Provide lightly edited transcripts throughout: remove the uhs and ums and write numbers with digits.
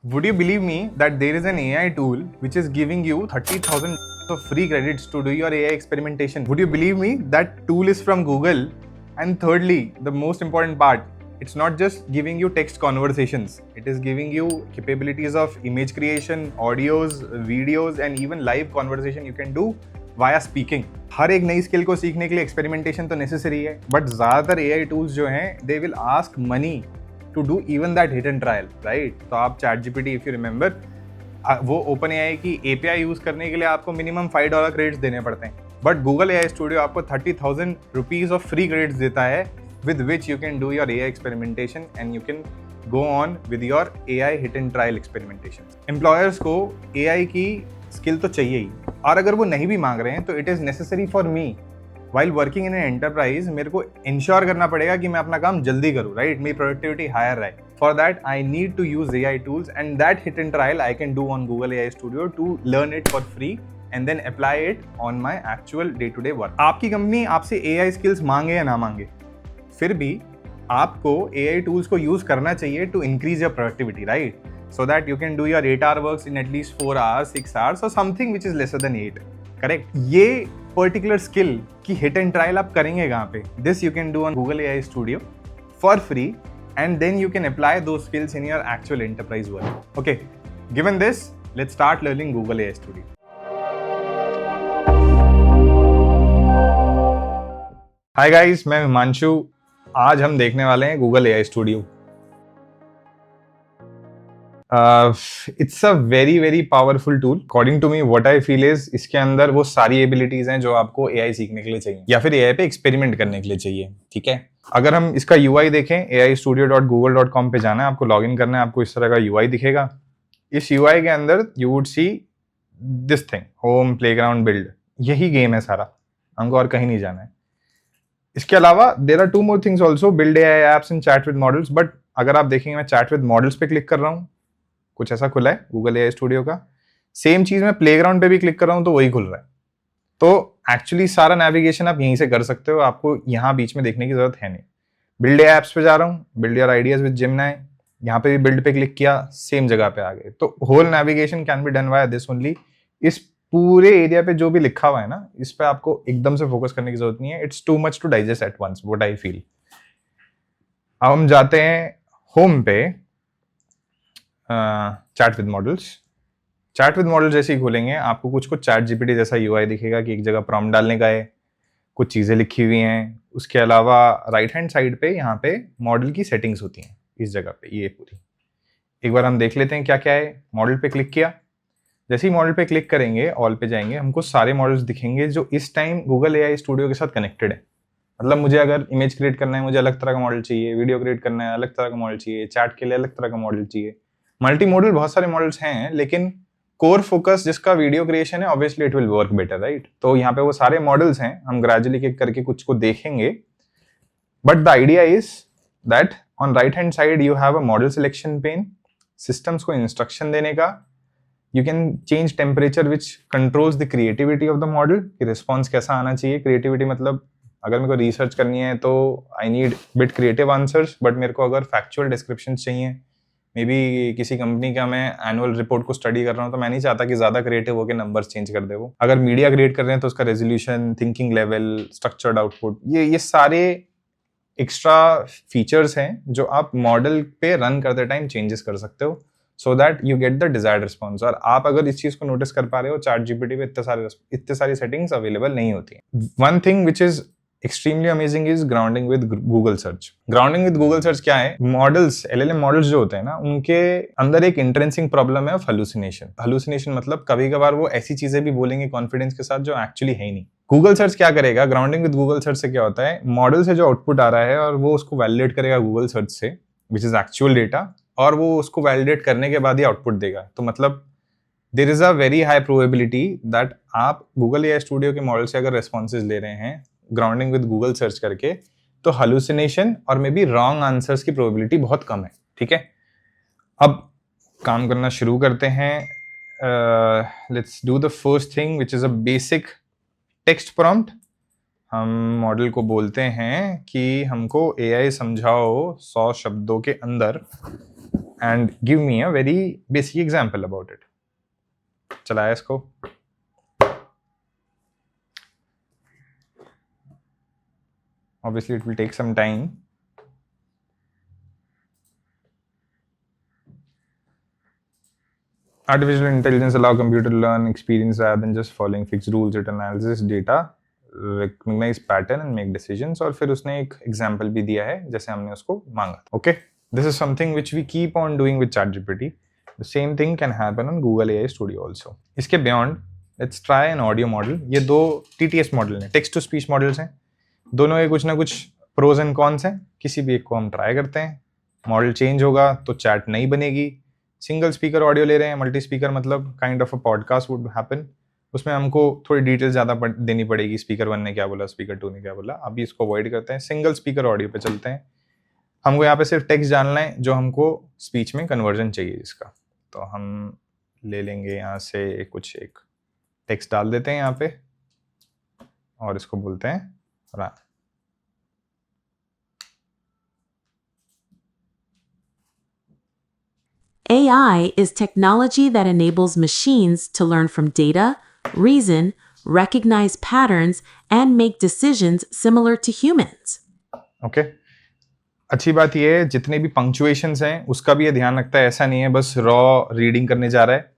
Would you believe me that there is an AI tool which is giving you 30,000 of free credits to do your AI experimentation? Would you believe me that tool is from Google? And thirdly, the most important part, it's not just giving you text conversations. It is giving you capabilities of image creation, audios, videos, and even live conversation you can do via speaking. हर एक नई skill को सीखने के लिए experimentation तो necessary है, but ज़्यादातर एआई टूल्स जो हैं they will ask money to do even that hit and trial, right? तो आप ChatGPT, if you remember, वो ओपन एआई की एपीआई यूज करने के लिए आपको मिनिमम $5 क्रेडिट्स देने पड़ते हैं, बट गूगल एआई स्टूडियो आपको 30,000 रुपीज ऑफ फ्री क्रेडिट्स देता है with which you can do your AI experimentation and you can go on with your AI hit and trial experimentation. Employers को AI की skill तो चाहिए ही, और अगर वो नहीं भी मांग रहे हैं तो it is necessary for me while working in an enterprise. मेरे को इंश्योर करना पड़ेगा कि मैं अपना काम जल्दी करूँ, राइट? मेरी प्रोडक्टिविटी हायर रहे. For that I need to use AI tools and that hit and trial I can do on Google AI studio to learn it for free and then apply it on my actual day-to-day work. आपकी company आपसे AI skills मांगे या ना मांगे, फिर भी आपको AI tools को यूज करना चाहिए to increase your productivity, right? So that you can do your 8-hour works in at least 4 hours, 6 hours, और something which is lesser than 8. Correct? ये पर्टिकुलर स्किल की हिट एंड ट्रायल आप करेंगे कहाँ पे? This you can do on Google AI studio for free, and then you can apply those skills in your actual enterprise work. Okay, given this, let's start learning Google AI Studio. Hi guys, मैं हिमांशु. आज हम देखने वाले हैं Google AI studio. It's a very very powerful tool. According to me what I feel is इसके अंदर वो सारी एबिलिटीज हैं जो आपको AI सीखने के लिए चाहिए या फिर AI पे एक्सपेरिमेंट करने के लिए चाहिए. ठीक है, अगर हम इसका UI देखें, aistudio.google.com पे जाना है, आपको लॉग इन करना है, आपको इस तरह का UI दिखेगा. इस UI के अंदर you would see this thing, home, playground, build. यही गेम है सारा, हमको और कहीं नहीं जाना है. इसके अलावा there are 2 more things also, build AI apps and chat with models. But अगर आप देखेंगे, मैं चैट विद मॉडल्स पे क्लिक कर रहा हूँ, कुछ ऐसा खुला है गूगल AI स्टूडियो का. सेम चीज मैं प्लेग्राउंड पे भी क्लिक कर रहा हूँ तो वही खुल रहा है. तो एक्चुअली सारा नेविगेशन आप यहीं से कर सकते हो, आपको यहाँ बीच में देखने की जरूरत है नहीं. बिल्ड AI एप्स पे जा रहा हूँ, build your ideas with Gemini, यहाँ पे भी बिल्ड पे क्लिक किया, सेम जगह पे आ गए. तो whole navigation can be done by this only. इस पूरे एरिया पे जो भी लिखा हुआ है ना, इस पे आपको एकदम से फोकस करने की जरूरत नहीं है. It's too much to digest at once, what I feel. अब हम जाते हैं होम पे, chat with models. Chat with model जैसे ही खोलेंगे, आपको कुछ चैट जीपीटी जैसा UI दिखेगा कि एक जगह प्रॉम्प्ट डालने का है, कुछ चीजें लिखी हुई हैं. उसके अलावा राइट हैंड साइड पे यहाँ पे मॉडल की सेटिंग्स होती हैं, इस जगह पे ये पूरी. एक बार हम देख लेते हैं क्या क्या है. मॉडल पे क्लिक किया, जैसे ही मॉडल पे क्लिक करेंगे, ऑल पे जाएंगे, हमको सारे मॉडल्स दिखेंगे जो इस टाइम गूगल AI स्टूडियो के साथ कनेक्टेड है. मतलब मुझे अगर इमेज क्रिएट करना है, मुझे अलग तरह का मॉडल चाहिए, वीडियो क्रिएट करना है, अलग तरह का मॉडल चाहिए, चैट के लिए अलग तरह का मॉडल चाहिए. मल्टी मॉडल बहुत सारे मॉडल्स हैं, लेकिन कोर फोकस जिसका वीडियो क्रिएशन है, obviously it will work better, right? तो यहाँ पे वो सारे मॉडल्स हैं, हम ग्रेजुअली क्लिक करके कुछ को देखेंगे. But the idea is that on right hand side you have a model selection pen, systems को इंस्ट्रक्शन देने का. You can change temperature which controls the creativity of the model, कि रिस्पॉन्स कैसा आना चाहिए. क्रिएटिविटी मतलब अगर मेरे को रिसर्च करनी है तो I need bit creative answers, but मेरे को अगर फैक्चुअल डिस्क्रिप्शन चाहिए, मे बी किसी कंपनी का मैं एनुअल रिपोर्ट को स्टडी कर रहा हूँ, तो मैं नहीं चाहता कि ज्यादा क्रिएटिव होकर नंबर्स चेंज कर दे वो. अगर मीडिया क्रिएट कर रहे हैं तो उसका resolution, thinking level, structured output, ये सारे एक्स्ट्रा फीचर्स हैं जो आप मॉडल पे रन करते टाइम चेंजेस कर सकते हो, so that you get the desired response. और आप अगर इस चीज को नोटिस कर पा रहे हो, चैट जीपीटी पे इतने सारी सेटिंग्स अवेलेबल नहीं होती हैं. One thing which is extremely amazing is grounding with Google search. Grounding with Google search क्या है? मॉडल्स, LLM मॉडल्स जो होते हैं ना, उनके अंदर एक इंट्रेंसिंग प्रॉब्लम है ऑफ हेलुसिनेशन. हेलुसिनेशन मतलब कभी कभार वो ऐसी चीजें भी बोलेंगे कॉन्फिडेंस के साथ जो एक्चुअली है ही नहीं. गूगल सर्च क्या करेगा? ग्राउंडिंग विद गूगल सर्च से क्या होता है, मॉडल से जो आउटपुट आ रहा है और वो उसको वैलिडेट करेगा गूगल सर्च से, विच इज एक्चुअल डेटा, और वो उसको वैलिडेट करने के बाद ही आउटपुट देगा. तो मतलब there is a very high probability that आप गूगल AI स्टूडियो के मॉडल से अगर रेस्पॉन्सेज ले रहे हैं ग्राउंडिंग विद गूगल सर्च करके, तो हेलुसिनेशन और मे बी रॉन्ग आंसर्स की प्रोबेबिलिटी बहुत कम है. ठीक है, अब काम करना शुरू करते हैं. Let's do the first thing which is a basic text prompt. हम मॉडल को बोलते हैं कि हमको AI समझाओ 100 शब्दों के अंदर and give me a very basic example about it. चलाया इसको. Obviously it will take some time. Artificial intelligence allow computer to learn experience rather than just following fixed rules. It analyzes data, recognize pattern and make decisions. और फिर उसने एक example भी दिया है जैसे हमने उसको मांगा. Okay, this is something which we keep on doing with ChatGPT. The same thing can happen on Google AI Studio also. इसके beyond, let's try an audio model. ये दो TTS model हैं, text to speech models हैं. दोनों के कुछ ना कुछ pros and cons हैं. किसी भी एक को हम try करते हैं. Model change होगा तो chat नहीं बनेगी. सिंगल स्पीकर ऑडियो ले रहे हैं, मल्टी स्पीकर मतलब kind of a podcast would happen. उसमें हमको थोड़ी डिटेल ज़्यादा देनी पड़ेगी, स्पीकर 1 ने क्या बोला, स्पीकर 2 ने क्या बोला. अभी इसको अवॉइड करते हैं, सिंगल स्पीकर ऑडियो पे चलते हैं. हमको यहाँ पे सिर्फ टेक्स्ट जानना है जो हमको स्पीच में कन्वर्जन चाहिए इसका. तो हम ले लेंगे यहाँ से कुछ एक टेक्स्ट डाल देते हैं यहाँ पे और इसको बोलते हैं run. AI is technology that enables machines to learn from data, reason, recognize patterns, and make decisions similar to humans. Okay. अच्छी बात ये है जितने भी पंक्चुएशंस हैं उसका भी ये ध्यान रखता है. ऐसा नहीं है बस रॉ रीडिंग करने जा रहा है.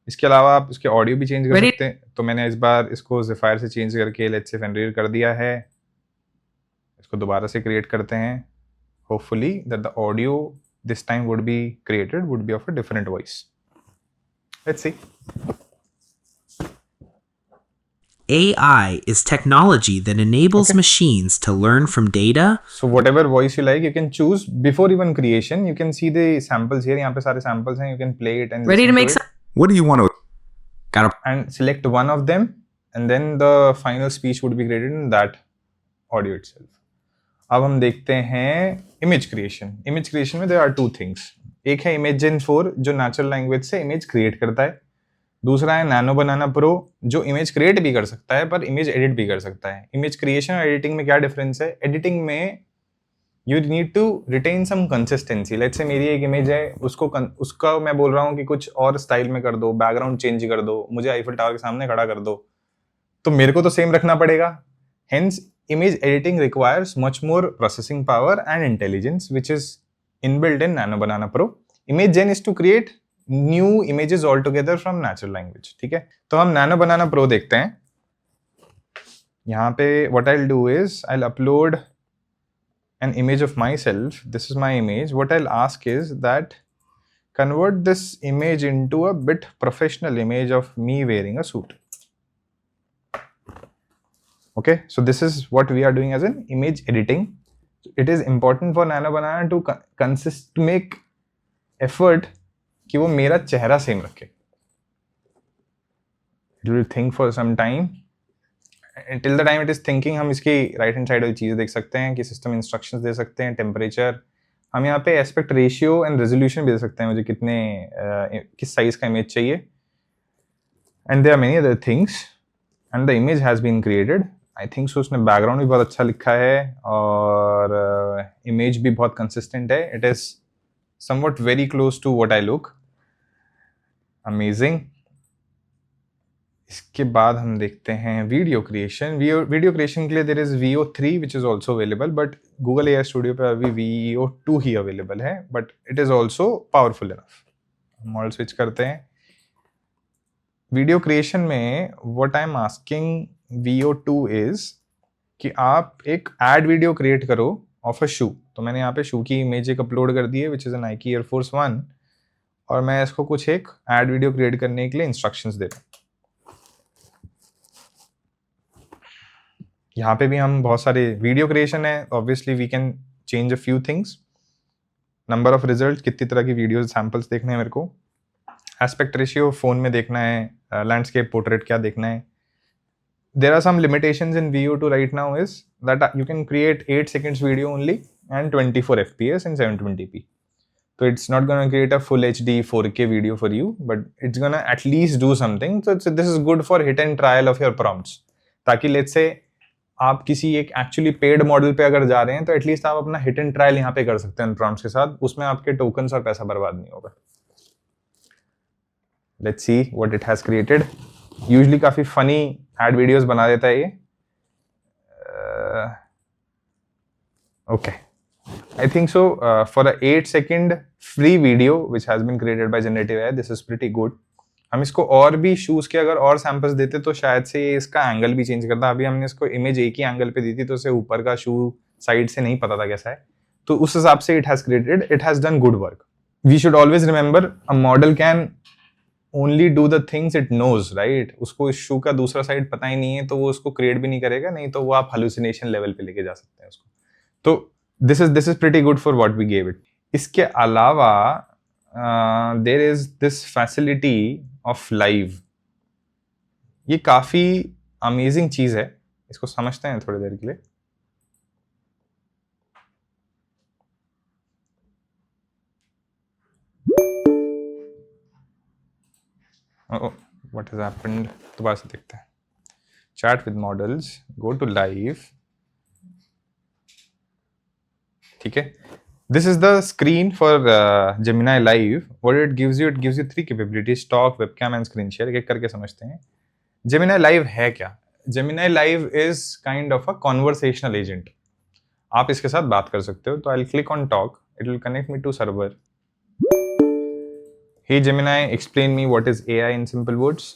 इसके अलावा आप उसके ऑडियो भी चेंज कर सकते हैं. तो मैंने इस बार इसको ज़ेफायर से चेंज करके लेट्स से फेनरियर कर दिया है. इसको दोबारा से क्रिएट करते हैं. Hopefully that the audio this time would be of a different voice. Let's see. AI is technology that enables machines to learn from data. So whatever voice you like, you can choose before even creation. You can see the samples here. यहाँ पे सारे samples हैं. You can play it and ready to make some. What do you want to? And select one of them, and then the final speech would be created in that audio itself. अब हम देखते हैं image creation. Image creation में there are two things. एक है imagine 4 जो natural language से image create करता है. दूसरा है नैनो बनाना प्रो जो इमेज क्रिएट भी कर सकता है पर इमेज एडिट भी कर सकता है. इमेज क्रिएशन और एडिटिंग में क्या डिफरेंस है? एडिटिंग में you need to retain some consistency. Let's say मेरी एक इमेज है, उसका मैं बोल रहा हूँ कि कुछ और स्टाइल में कर दो, बैकग्राउंड चेंज कर दो, मुझे आईफिल टावर के सामने खड़ा कर दो, तो मेरे को तो सेम रखना पड़ेगा. Hence image editing requires much more processing power and intelligence which is inbuilt in Nano Banana Pro. Image Gen is to create new images altogether from natural language. ठीक है, तो हम Nano Banana Pro देखते हैं. यहाँ पे what I'll do is I'll upload an image of myself. This is my image. What I'll ask is that convert this image into a bit professional image of me wearing a suit. Okay, so this is what we are doing as an image editing. It is important for Nano Banana to make effort कि वो मेरा चेहरा same रखे. It will think for some time. Till the time it is thinking, हम इसकी right hand side वाली चीज़ें देख सकते हैं कि सिस्टम इंस्ट्रक्शंस दे सकते हैं, टेम्परेचर. हम यहाँ पे एस्पेक्ट रेशियो एंड रेजोल्यूशन भी दे सकते हैं, मुझे किस साइज का इमेज चाहिए. And there are many other things and the image has been created. I think so उसने बैकग्राउंड भी बहुत अच्छा लिखा है और इमेज भी बहुत कंसिस्टेंट है. It is somewhat very close to what I look. Amazing. इसके बाद हम देखते हैं वीडियो क्रिएशन. वीडियो क्रिएशन के लिए there is VO3 which is also available, but Google AI studio पे अभी VO2 ही अवेलेबल है, but it is also powerful enough. Model switch करते हैं. वीडियो क्रिएशन में what I am asking VO2 is कि आप एक एड वीडियो क्रिएट करो ऑफ अ शू. तो मैंने यहाँ पे शू की इमेज एक अपलोड कर दी है which is a Nike air force 1, और मैं इसको कुछ एक एड वीडियो क्रिएट करने के लिए इंस्ट्रक्शंस दे रहा हूँ. यहाँ पे भी हम बहुत सारे वीडियो क्रिएशन है. Obviously we can change a few things. Number of result, कितनी तरह की वीडियोज सैम्पल्स देखने हैं मेरे को. एस्पेक्ट रेशियो फ़ोन में देखना है, लैंडस्केप पोर्ट्रेट क्या देखना है. There are some limitations in VO2 right now is that you can create 8 seconds video only and 24 FPS and 720p. So it's not going to create a full HD 4K video for you, but it's going to at least do something. So this is good for hit and trial of your prompts. ताकि let's say आप किसी एक actually paid model पे अगर जा रहे हैं तो एटलीस्ट आप अपना हिट एंड ट्रायल यहाँ पे कर सकते हैं प्रॉम्प्ट्स के साथ, उसमें आपके टोकन्स और पैसा बर्बाद नहीं होगा। Let's see what it has created. Usually काफी फनी एड वीडियोस बना देता है ये। Okay, I think so. For a 8-second free video which has been created by generative AI, this is pretty good. हम इसको और भी शूज के अगर और सैंपल्स देते तो शायद से ये इसका एंगल भी चेंज करता। अभी हमने इसको इमेज एक ही एंगल पे दी थी तो उसे ऊपर का शू साइड से नहीं पता था कैसा है, तो उस हिसाब से it has done good work. We should always remember a model can only do the things it knows, right. उसको इस शू का दूसरा साइड पता ही नहीं है तो वो उसको क्रिएट भी नहीं करेगा, नहीं तो वो आप हेलुसिनेशन लेवल पे लेके जा सकते हैं उसको। तो this is pretty good for what we gave it. इसके अलावा there is this facility of live. ये काफी अमेजिंग चीज है, इसको समझते हैं थोड़ी देर के लिए। Oh, what has happened? दोबारा से देखते हैं। Chat with models, go to live. ठीक है, this is the screen for Gemini Live. What it gives you 3 capabilities: talk, webcam and screen share. एक करके समझते हैं। Gemini Live है क्या? Gemini Live is kind of a conversational agent. आप इसके साथ बात कर सकते हो। तो I'll click on talk. It will connect me to server. Hey Gemini, explain me what is AI in simple words.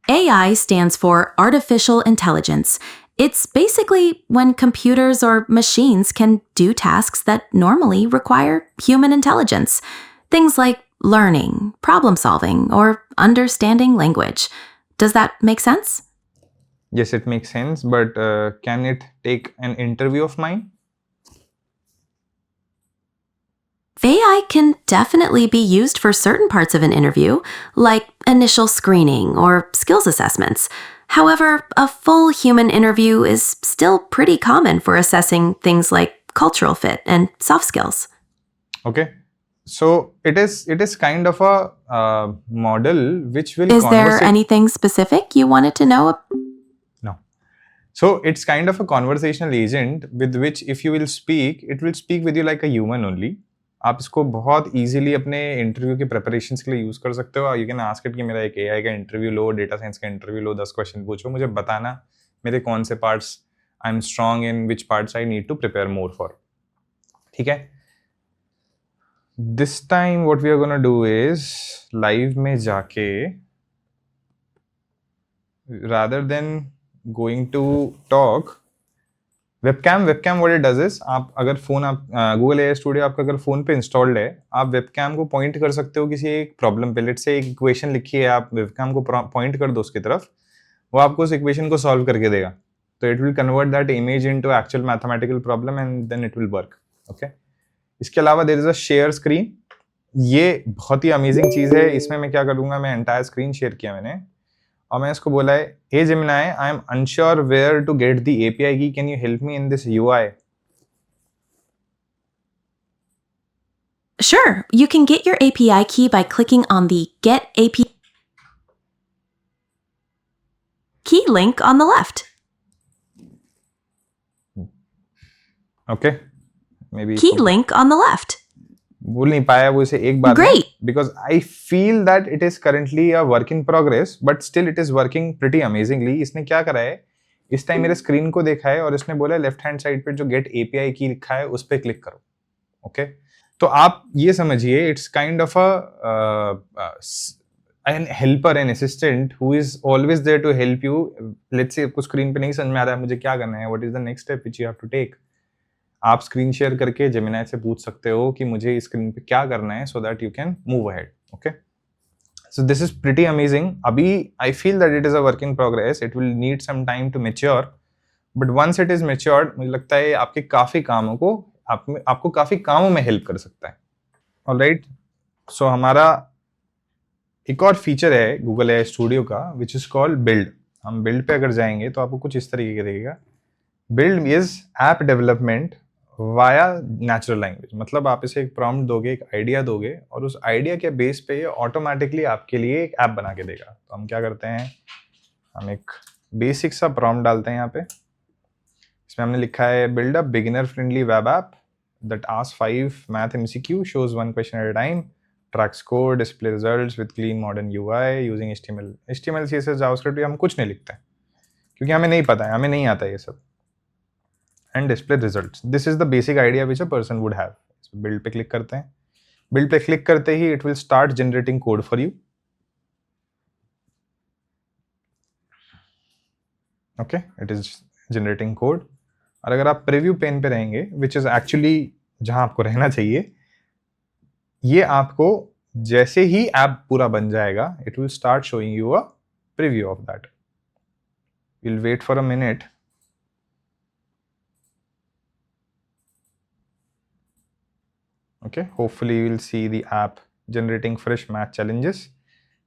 AI stands for Artificial Intelligence. It's basically when computers or machines can do tasks that normally require human intelligence. Things like learning, problem solving, or understanding language. Does that make sense? Yes, it makes sense, but can it take an interview of mine? AI can definitely be used for certain parts of an interview, like initial screening or skills assessments. However, a full human interview is still pretty common for assessing things like cultural fit and soft skills. Okay, so it is kind of a model which will. Is there anything specific you wanted to know? No. So it's kind of a conversational agent with which if you will speak, it will speak with you like a human only. आप इसको बहुत easily अपने interview के preparations के लिए use कर सकते हो। यू कैन आस्क इट कि मेरा एक एआई का इंटरव्यू लो, डेटा साइंस का इंटरव्यू लो, 10 क्वेश्चन पूछो, मुझे बताना मेरे कौन से parts I am strong in, which parts I need to prepare more for. ठीक है, this time what we are gonna do is live में जाके rather than going to talk, webcam what it does is, आप अगर phone आप Google AI studio आपका अगर phone पे इंस्टॉल्ड है, आप वेबकैम को पॉइंट कर सकते हो किसी एक प्रॉब्लम पे। लेट्स से एक इक्वेशन लिखी है, आप वेबकैम को पॉइंट कर दो उसकी तरफ, वो आपको उस इक्वेशन को सॉल्व करके देगा। तो it will convert that image into actual mathematical problem and then it will work. Okay, इसके अलावा there is a share screen. ये बहुत ही अमेजिंग चीज है। इसमें मैं क्या करूंगा, मैं एंटायर स्क्रीन शेयर किया मैंने और मैं इसको बोला है, हे Gemini, I am unsure where to get the API key. Can you help me in this UI? Sure, you can get your API key by clicking on the Get API key link on the left. Okay, maybe Key link on the left. बोल नहीं पाया वो इसे एक बार Great. because I feel that it is currently a work in progress but still it is working pretty amazingly. इसने क्या करा है, इस टाइम मेरे स्क्रीन को देखा है और इसने बोला लेफ्ट हैंड साइड पे जो गेट एपीआई की लिखा है उस पे क्लिक करो। ओके, तो आप ये समझिए it's kind of an helper, an assistant who is always there to help you. Let's say आपको स्क्रीन पे नहीं समझ में आ रहा है मुझे क्या करना है, what is the next step which you have to take, आप स्क्रीन शेयर करके जेमिनाई से पूछ सकते हो कि मुझे इस स्क्रीन पे क्या करना है so that you can move ahead. Okay, so this is pretty amazing. अभी I feel that it is a work in progress. It will need some time to mature, but once it is matured, मुझे लगता है आपके काफी कामों को आपको काफी कामों में हेल्प कर सकता है। Alright, so हमारा एक और फीचर है गूगल एआई स्टूडियो का which is called build. हम build पे अगर जाएंगे तो आपको कुछ इस तरीके का दिखेगा। build is app development via natural language. मतलब आप इसे एक प्रॉम्प्ट दोगे, एक आइडिया दोगे और उस आइडिया के बेस पे ये ऑटोमेटिकली आपके लिए एक ऐप बना के देगा। तो हम क्या करते हैं, हम एक बेसिक सा प्रॉम्प्ट डालते हैं यहाँ पे. इसमें हमने लिखा है build a beginner friendly web app that asks 5 math MCQ, shows 1 question at a time, tracks code, display results with clean modern UI using HTML, CSS, JavaScript. हम कुछ नहीं लिखते हैं क्योंकि हमें नहीं पता है, हमें नहीं आता ये सब. And display results. This is the basic idea which a person would have. Build पे क्लिक करते हैं. बिल्ड पे क्लिक करते ही it will start generating code for you. Okay, it is generating code. और अगर आप प्रीव्यू पेन पे रहेंगे, विच इज एक्चुअली जहां आपको रहना चाहिए, ये आपको जैसे ही ऐप पूरा बन जाएगा, it will start showing you a preview of that. Will wait for a minute. Okay, hopefully you will see the app generating fresh math challenges.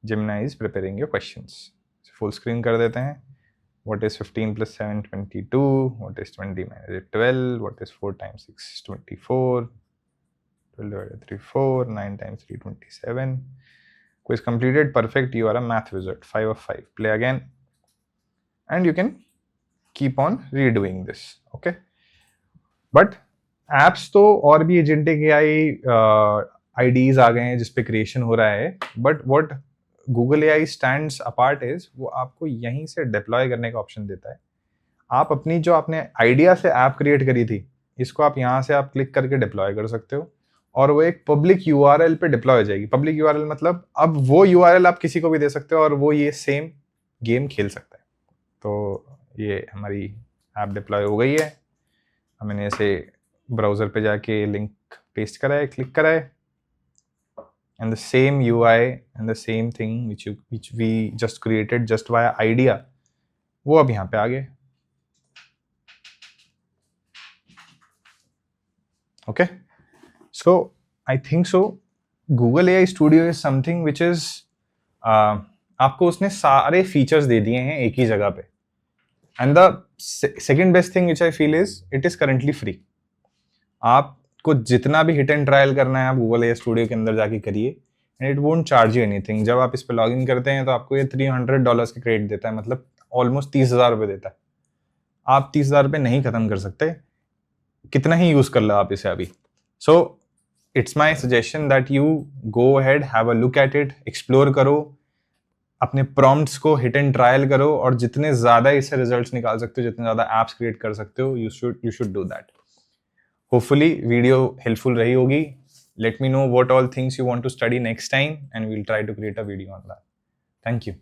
Gemini is preparing your questions. So full screen कर देते हैं. What is 15 plus 7? 22. What is 20 minus 12? What is 4 times 6? 24. 12 divided by 3, 4. 9 times 3, 27. Quiz completed. Perfect. You are a math wizard. 5 of 5. Play again. And you can keep on redoing this. Okay. But apps तो और भी agentic AI IDs आ गए हैं जिसपे creation हो रहा है. But what Google AI stands apart is, वो आपको यहीं से डिप्लॉय करने का ऑप्शन देता है. आप अपनी जो आपने आइडिया से ऐप क्रिएट करी थी, इसको आप यहाँ से आप क्लिक करके डिप्लॉय कर सकते हो और वो एक पब्लिक URL पे डिप्लॉय हो जाएगी. पब्लिक URL मतलब अब वो URL आप किसी को भी दे सकते हो और वो ये सेम गेम खेल सकता है. तो ये हमारी ऐप डिप्लॉय हो गई है. हमने ऐसे ब्राउजर पे जाके लिंक पेस्ट करा है, क्लिक करा है, and the same UI and the same thing which we just created just via idea, वो अब यहाँ पे आ गए. Okay, so I think so Google AI Studio is something which is आपको उसने सारे फीचर्स दे दिए हैं एक ही जगह पे. And the second best thing which I feel is it is currently free. आपको जितना भी हिट एंड ट्रायल करना है आप गूगल AI स्टूडियो के अंदर जाके करिए, and it won't charge you anything. जब आप इस पे लॉग इन करते हैं तो आपको ये $300 के क्रेडिट देता है, मतलब ऑलमोस्ट 30,000 रुपये देता है. आप 30,000 रुपये नहीं खत्म कर सकते, कितना ही यूज कर लो आप इसे अभी. So it's my suggestion that you go ahead, have a look at it, explore करो, अपने प्रॉम्प्ट्स को हिट एंड ट्रायल करो, और जितने ज्यादा इससे रिजल्ट्स निकाल सकते हो, जितने ज्यादा एप्स क्रिएट कर सकते हो, you should do that. Hopefully video helpful rahi hogi. Let me know what all things you want to study next time and we'll try to create a video on that. Thank you.